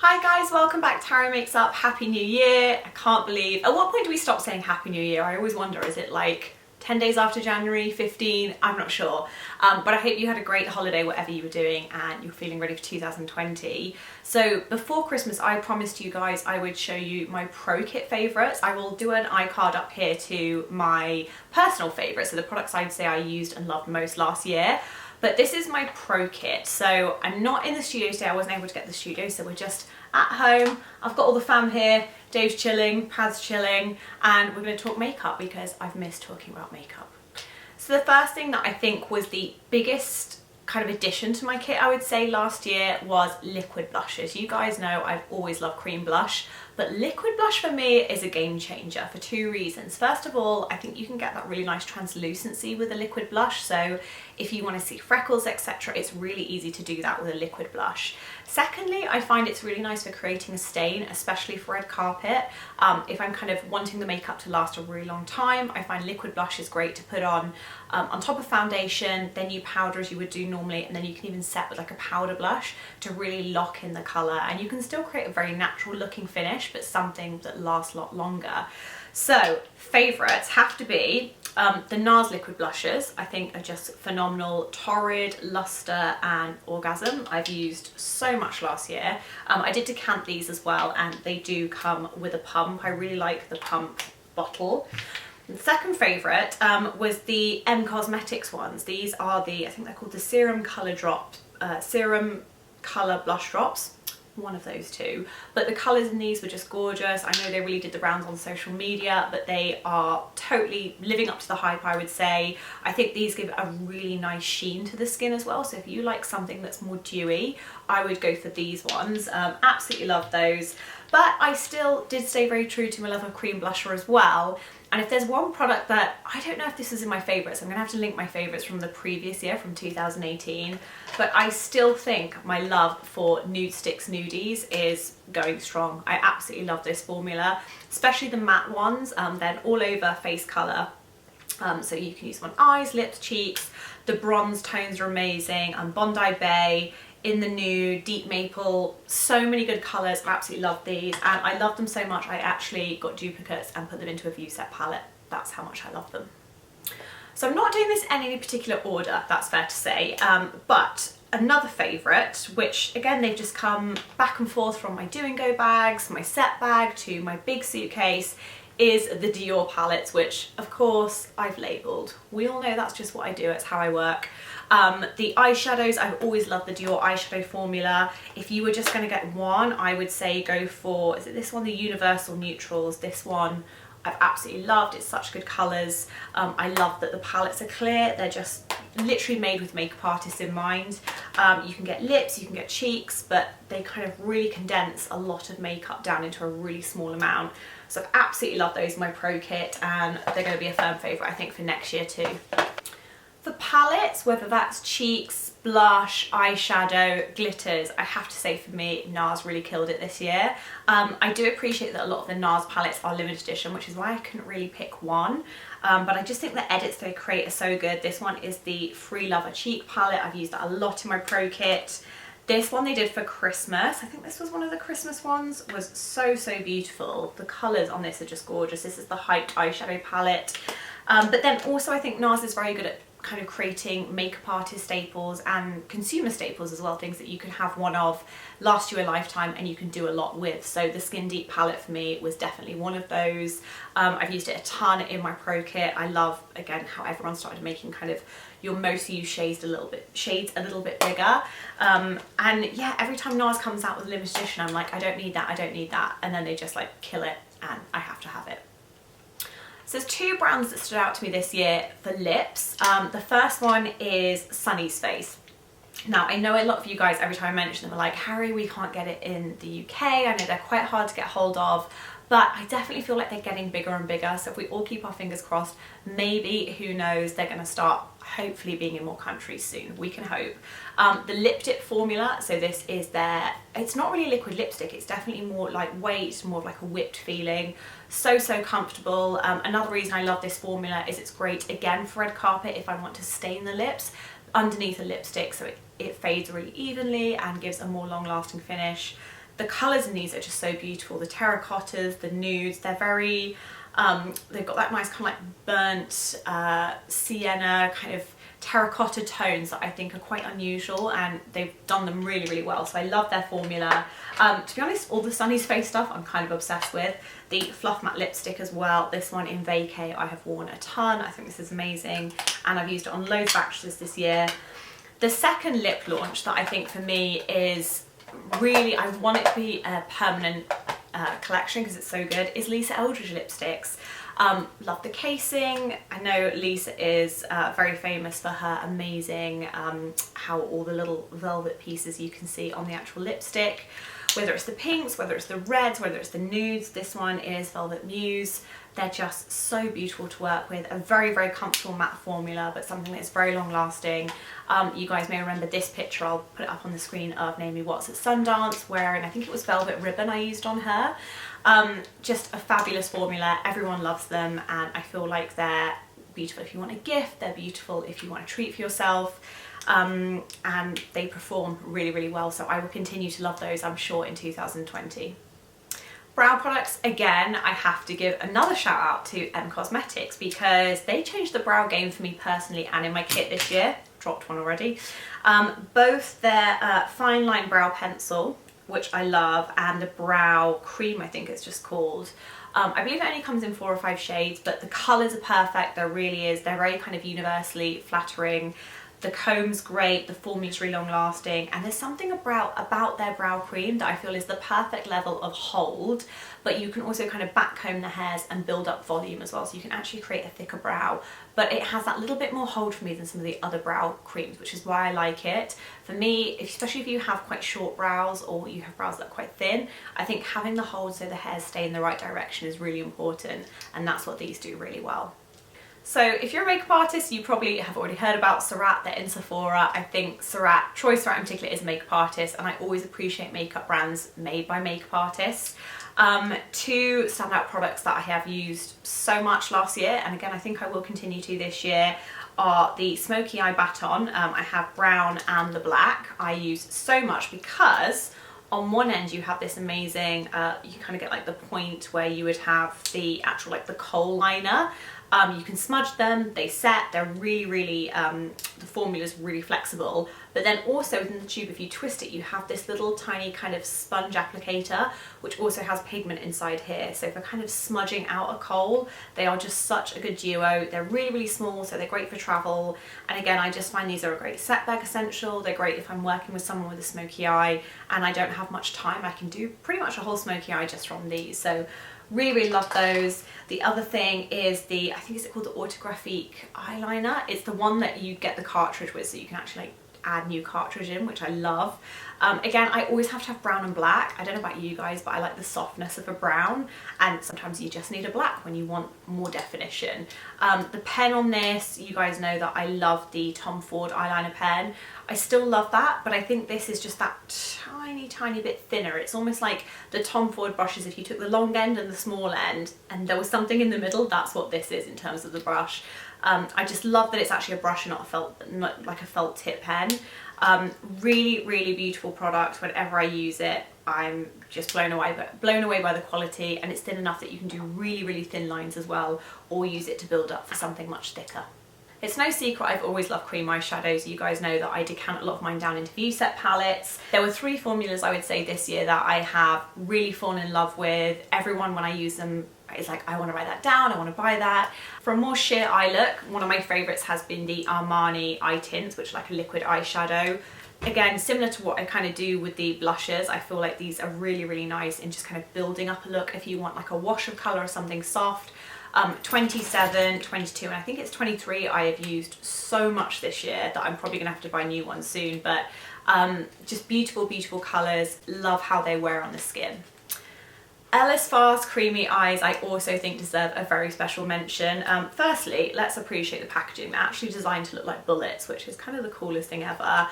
Hi guys, welcome back to Harry Makes Up. Happy New Year. I can't believe, at what point do we stop saying Happy New Year? I always wonder, is it like 10 days after January, 15? I'm not sure. But I hope you had a great holiday, whatever you were doing, and you're feeling ready for 2020. So before Christmas, I promised you guys I would show you my pro kit favourites. I will do an iCard up here to my personal favourites, so the products I'd say I used and loved most last year. But this is my pro kit. So I'm not in the studio today, I wasn't able to get to the studio, so we're just at home. I've got all the fam here, Dave's chilling, Paz's chilling, and we're going to talk makeup because I've missed talking about makeup. So the first thing that I think was the biggest kind of addition to my kit, I would say, last year was liquid blushes. You guys know I've always loved cream blush, but liquid blush for me is a game changer for two reasons. First of all, I think you can get that really nice translucency with a liquid blush, so if you want to see freckles, etc., it's really easy to do that with a liquid blush. Secondly, I find it's really nice for creating a stain, especially for red carpet. If I'm kind of wanting the makeup to last a really long time, I find liquid blush is great to put on top of foundation, then you powder as you would do normally, and then you can even set with like a powder blush to really lock in the colour, and you can still create a very natural looking finish, but something that lasts a lot longer. So favourites have to be the NARS liquid blushes. I think are just phenomenal. Torrid, Luster and Orgasm I've used so much last year. I did decant these as well, and they do come with a pump. I really like the pump bottle. The second favourite was the M Cosmetics ones. These are the, I think they're called the Serum Colour Blush Drops. One of those two, but the colours in these were just gorgeous. I know they really did the rounds on social media, but they are totally living up to the hype, I would say. I think these give a really nice sheen to the skin as well, so if you like something that's more dewy, I would go for these ones. Absolutely love those, but I still did stay very true to my love of cream blusher as well. And if there's one product that, I don't know if this is in my favourites, I'm going to have to link my favourites from the previous year, from 2018, but I still think my love for Nudestix Nudies is going strong. I absolutely love this formula, especially the matte ones. They're all over face colour, so you can use them on eyes, lips, cheeks. The bronze tones are amazing, Bondi Bay, In the Nude, Deep Maple, so many good colours. I absolutely love these, and I love them so much I actually got duplicates and put them into a view set palette. That's how much I love them. So I'm not doing this in any particular order, that's fair to say, but another favourite, which again they've just come back and forth from my do and go bags, my set bag to my big suitcase, is the Dior palettes, which of course I've labelled. We all know that's just what I do, it's how I work. The eyeshadows, I've always loved the Dior eyeshadow formula. If you were just going to get one, I would say go for, is it this one, the Universal Neutrals? This one I've absolutely loved, it's such good colours. I love that the palettes are clear, they're just literally made with makeup artists in mind. You can get lips, you can get cheeks, but they kind of really condense a lot of makeup down into a really small amount. So I've absolutely loved those in my pro kit, and they're going to be a firm favourite I think for next year too. For palettes, whether that's cheeks, blush, eyeshadow, glitters, I have to say for me, NARS really killed it this year. I do appreciate that a lot of the NARS palettes are limited edition, which is why I couldn't really pick one. But I just think the edits they create are so good. This one is the Free Lover Cheek palette. I've used that a lot in my pro kit. This one they did for Christmas. I think this was one of the Christmas ones. Was so beautiful. The colours on this are just gorgeous. This is the Hyped eyeshadow palette. But then also I think NARS is very good at kind of creating makeup artist staples and consumer staples as well, things that you can have one of, last you a lifetime, and you can do a lot with. So the Skin Deep palette for me was definitely one of those. I've used it a ton in my pro kit. I love, again, how everyone started making kind of your most used shades a little bit bigger. And yeah, every time NARS comes out with a limited edition, I'm like, I don't need that, I don't need that, and then they just like kill it, and I have to have it. So there's two brands that stood out to me this year for lips. The first one is Sunny's Face. Now I know a lot of you guys, every time I mention them, are like, Harry, we can't get it in the UK. I know they're quite hard to get hold of, but I definitely feel like they're getting bigger and bigger. So if we all keep our fingers crossed, maybe, who knows, they're going to start hopefully being in more countries soon. We can hope. The lip dip formula, so this is it's not really liquid lipstick, it's definitely more lightweight, more of like a whipped feeling. So comfortable. Another reason I love this formula is it's great again for red carpet if I want to stain the lips underneath a lipstick, so it fades really evenly and gives a more long lasting finish. The colours in these are just so beautiful. The terracottas, the nudes, they're very, they've got that nice kind of like burnt sienna kind of terracotta tones that I think are quite unusual, and they've done them really, really well. So I love their formula. To be honest, all the Sunny's Face stuff I'm kind of obsessed with. The Fluff Matte lipstick as well. This one in Vacay I have worn a ton. I think this is amazing, and I've used it on loads of actresses this year. The second lip launch that I think for me is really, I want it to be a permanent collection because it's so good, is Lisa Eldridge lipsticks. Love the casing. I know Lisa is very famous for her amazing, how all the little velvet pieces you can see on the actual lipstick. Whether it's the pinks, whether it's the reds, whether it's the nudes, this one is Velvet Muse. They're just so beautiful to work with. A very, very comfortable matte formula, but something that's very long lasting. You guys may remember this picture, I'll put it up on the screen, of Naomi Watts at Sundance wearing, I think it was Velvet Ribbon I used on her. Just a fabulous formula, everyone loves them, and I feel like they're beautiful if you want a gift, they're beautiful if you want a treat for yourself. And they perform really, really well, so I will continue to love those, I'm sure, in 2020. Brow products, again, I have to give another shout out to M Cosmetics because they changed the brow game for me personally and in my kit this year. Dropped one already. Both their fine line brow pencil, which I love, and the brow cream, I think it's just called. I believe it only comes in 4 or 5 shades, but the colours are perfect. There really is. They're very kind of universally flattering. The comb's great, the formula's really long lasting, and there's something about their brow cream that I feel is the perfect level of hold, but you can also kind of back comb the hairs and build up volume as well, so you can actually create a thicker brow, but it has that little bit more hold for me than some of the other brow creams, which is why I like it. For me, especially if you have quite short brows or you have brows that are quite thin, I think having the hold so the hairs stay in the right direction is really important, and that's what these do really well. So if you're a makeup artist, you probably have already heard about Surratt. They're in Sephora. I think Troy Surratt in particular is a makeup artist, and I always appreciate makeup brands made by makeup artists. 2 standout products that I have used so much last year, and again I think I will continue to this year, are the Smoky Eye Baton. I have brown and the black. I use so much because on one end you have this amazing, you kind of get like the point where you would have the actual like the kohl liner. You can smudge them, they set, they're really, really, the formula's really flexible. But then also within the tube, if you twist it, you have this little tiny kind of sponge applicator, which also has pigment inside here. So for kind of smudging out a kohl, they are just such a good duo. They're really, really small, so they're great for travel. And again, I just find these are a great set bag essential. They're great if I'm working with someone with a smoky eye and I don't have much time. I can do pretty much a whole smoky eye just from these. So really, really love those. The other thing is the, I think is it called the Autographique eyeliner. It's the one that you get the cartridge with, so you can actually like add new cartridge in, which I love. Again, I always have to have brown and black. I don't know about you guys, but I like the softness of a brown, and sometimes you just need a black when you want more definition. The pen on this, you guys know that I love the Tom Ford eyeliner pen. I still love that, but I think this is just that tiny bit thinner. It's almost like the Tom Ford brushes, if you took the long end and the small end and there was something in the middle, that's what this is in terms of the brush. I just love that it's actually a brush and not like a felt tip pen. Really, really beautiful product. Whenever I use it, I'm just blown away by the quality, and it's thin enough that you can do really, really thin lines as well, or use it to build up for something much thicker. It's no secret I've always loved cream eyeshadows. You guys know that I decant a lot of mine down into View Set palettes. There were 3 formulas I would say this year that I have really fallen in love with. Everyone, when I use them, is like, I want to write that down, I want to buy that. For a more sheer eye look, one of my favourites has been the Armani eye tints, which are like a liquid eyeshadow. Again, similar to what I kind of do with the blushes, I feel like these are really, really nice in just kind of building up a look if you want like a wash of colour or something soft. 27, 22, and I think it's 23 I have used so much this year that I'm probably gonna have to buy new ones soon, but just beautiful, beautiful colours. Love how they wear on the skin. Ellis Fast Creamy Eyes I also think deserve a very special mention. Firstly, let's appreciate the packaging. They're actually designed to look like bullets, which is kind of the coolest thing ever.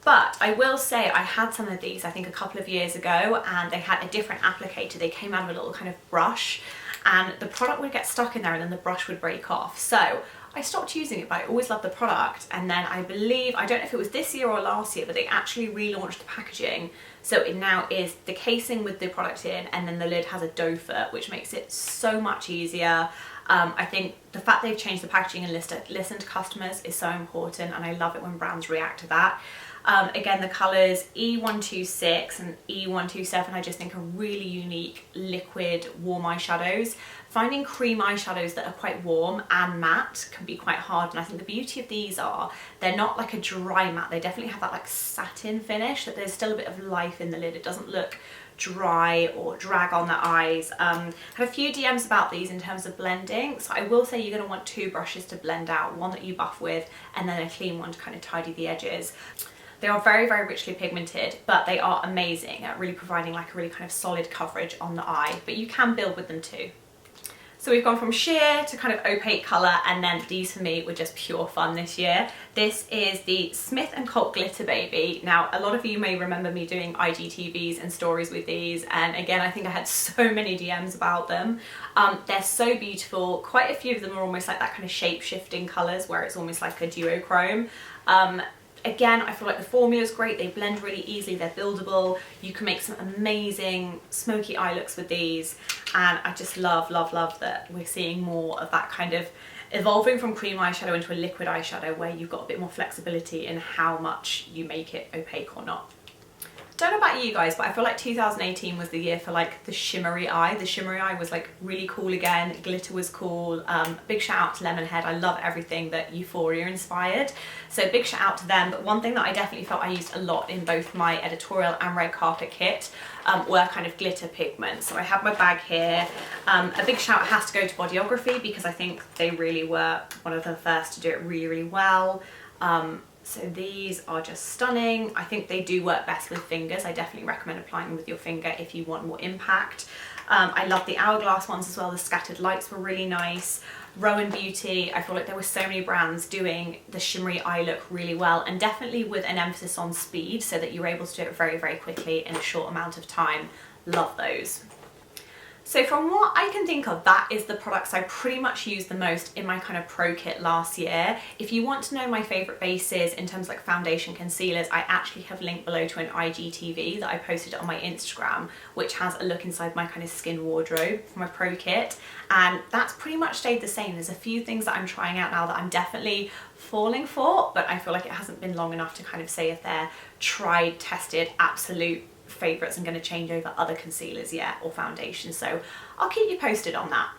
But I will say I had some of these I think a couple of years ago, and they had a different applicator. They came out of a little kind of brush, and the product would get stuck in there and then the brush would break off. So I stopped using it, but I always loved the product. And then I believe, I don't know if it was this year or last year, but they actually relaunched the packaging. So it now is the casing with the product in, and then the lid has a doe foot, which makes it so much easier. I think the fact they've changed the packaging and listened to customers is so important, and I love it when brands react to that. Again, the colours E126 and E127 I just think are really unique liquid warm eyeshadows. Finding cream eyeshadows that are quite warm and matte can be quite hard, and I think the beauty of these are they're not like a dry matte. They definitely have that like satin finish, that there's still a bit of life in the lid. It doesn't look dry or drag on the eyes. I have a few DMs about these in terms of blending, so I will say you're going to want 2 brushes to blend out, one that you buff with and then a clean one to kind of tidy the edges. They are very, very richly pigmented, but they are amazing at really providing like a really kind of solid coverage on the eye, but you can build with them too. So we've gone from sheer to kind of opaque colour, and then these for me were just pure fun this year. This is the Smith & Colt Glitter Baby. Now, a lot of you may remember me doing IGTVs and stories with these, and again, I think I had so many DMs about them. They're so beautiful. Quite a few of them are almost like that kind of shape-shifting colours where it's almost like a duochrome. Again, I feel like the formula is great. They blend really easily, they're buildable. You can make some amazing smoky eye looks with these, and I just love, love, love that we're seeing more of that kind of evolving from cream eyeshadow into a liquid eyeshadow where you've got a bit more flexibility in how much you make it opaque or not. Don't know about you guys, but I feel like 2018 was the year for like the shimmery eye. The shimmery eye was like really cool again. Glitter was cool. Big shout out to Lemonhead. I love everything that Euphoria inspired. So big shout out to them. But one thing that I definitely felt I used a lot in both my editorial and red carpet kit were kind of glitter pigments. So I have my bag here. A big shout has to go to Bodyography because I think they really were one of the first to do it really, really well. So these are just stunning. I think they do work best with fingers. I definitely recommend applying them with your finger if you want more impact. I love the hourglass ones as well. The scattered lights were really nice. Rowan Beauty, I feel like there were so many brands doing the shimmery eye look really well, and definitely with an emphasis on speed so that you're able to do it very, very quickly in a short amount of time. Love those. So from what I can think of, that is the products I pretty much used the most in my kind of pro kit last year. If you want to know my favourite bases in terms of like foundation concealers, I actually have linked below to an IGTV that I posted on my Instagram, which has a look inside my kind of skin wardrobe for my pro kit. And that's pretty much stayed the same. There's a few things that I'm trying out now that I'm definitely falling for, but I feel like it hasn't been long enough to kind of say if they're tried, tested, absolute favourites and going to change over other concealers yet or foundations, so I'll keep you posted on that.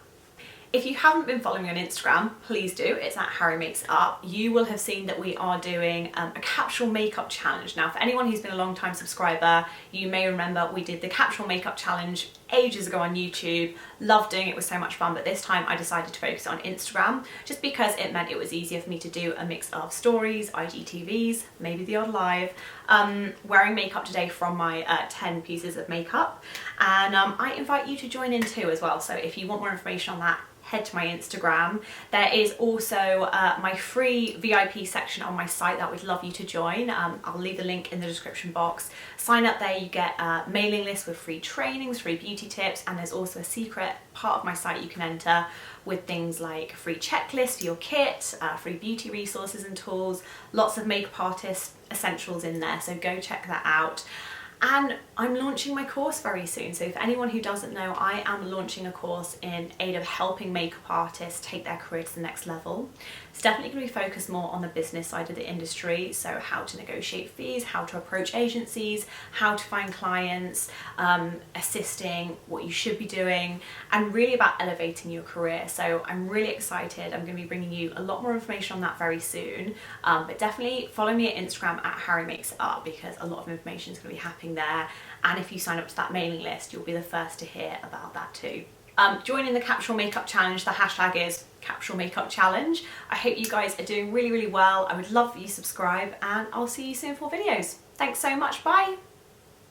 If you haven't been following me on Instagram, please do. It's at Harry Makes It Up. You will have seen that we are doing a capsule makeup challenge. Now, for anyone who's been a long time subscriber, you may remember we did the capsule makeup challenge ages ago on YouTube. Loved doing it, was so much fun, but this time I decided to focus on Instagram just because it meant it was easier for me to do a mix of stories, IGTVs, maybe the odd live, wearing makeup today from my 10 pieces of makeup, and I invite you to join in too as well. So if you want more information on that, head to my Instagram. There is also my free VIP section on my site that I would love you to join. I'll leave the link in the description box. Sign up there, you get a mailing list with free trainings, free beauty tips, and there's also a secret part of my site you can enter with things like free checklists for your kit, free beauty resources and tools, lots of makeup artist essentials in there, so go check that out. And I'm launching my course very soon, so if anyone who doesn't know, I am launching a course in aid of helping makeup artists take their career to the next level. It's definitely going to be focused more on the business side of the industry, so how to negotiate fees, how to approach agencies, how to find clients, assisting, what you should be doing, and really about elevating your career. So I'm really excited. I'm going to be bringing you a lot more information on that very soon, but definitely follow me at Instagram at Harry Makes It Up because a lot of information is going to be happening there, and if you sign up to that mailing list, you'll be the first to hear about that too. Joining the Capsule Makeup Challenge, the hashtag is Capsule Makeup Challenge. I hope you guys are doing really, really well. I would love for you to subscribe, and I'll see you soon for videos. Thanks so much, bye!